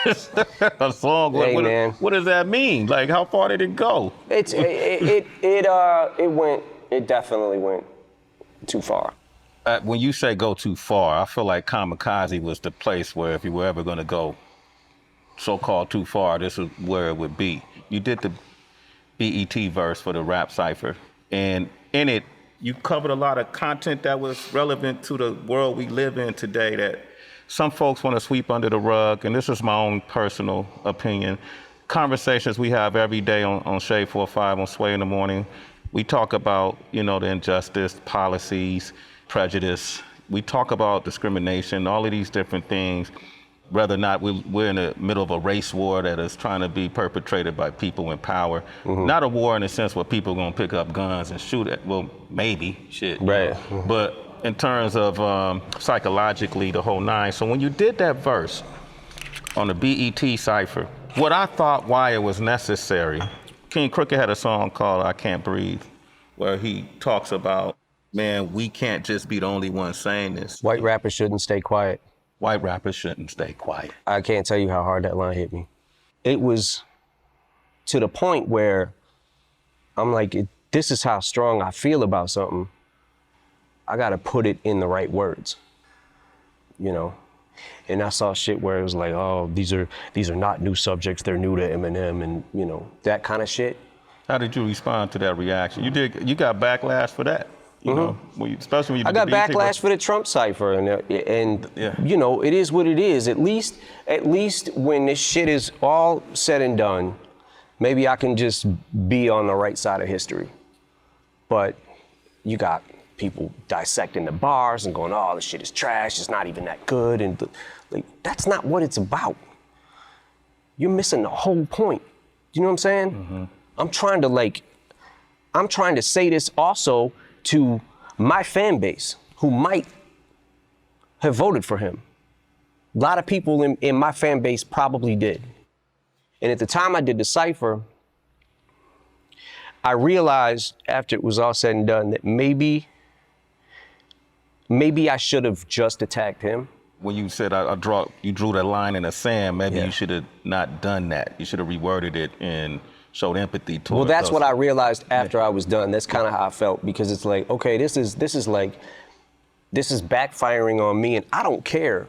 A song. Hey, man. What does that mean? Like, how far did it go? It definitely went too far. When you say go too far, I feel like Kamikaze was the place where if you were ever going to go so-called too far, this is where it would be. You did the BET verse for the rap cipher, and in it, you covered a lot of content that was relevant to the world we live in today that some folks want to sweep under the rug, and this is my own personal opinion. Conversations we have every day on Shade 4-5 on Sway in the Morning, we talk about, the injustice, policies, prejudice. We talk about discrimination, all of these different things, whether or not we're in the middle of a race war that is trying to be perpetrated by people in power. Mm-hmm. Not a war in the sense where people are going to pick up guns and shoot at, well, maybe, shit. Right. Mm-hmm. But in terms of psychologically, the whole nine. So when you did that verse on the BET cipher, what I thought why it was necessary, King Crooked had a song called I Can't Breathe, where he talks about, man, we can't just be the only ones saying this. White rappers shouldn't stay quiet. White rappers shouldn't stay quiet. I can't tell you how hard that line hit me. It was to the point where I'm like, this is how strong I feel about something. I gotta put it in the right words, And I saw shit where it was like, oh, these are not new subjects, they're new to Eminem, and that kind of shit. How did you respond to that reaction? You got backlash for that, especially when you. I got backlash for the Trump cipher, and yeah. It is what it is. At least when this shit is all said and done, maybe I can just be on the right side of history. But you got people dissecting the bars and going, oh, this shit is trash, it's not even that good. And that's not what it's about. You're missing the whole point. You know what I'm saying? Mm-hmm. I'm trying to say this also to my fan base who might have voted for him. A lot of people in my fan base probably did. And at the time I did the cipher, I realized after it was all said and done that maybe I should have just attacked him. When you said you drew that line in the sand, maybe you should have not done that. You should have reworded it and showed empathy towards. Well, that's what I realized after I was done. That's kind of how I felt, because it's like, okay, this is backfiring on me, and I don't care.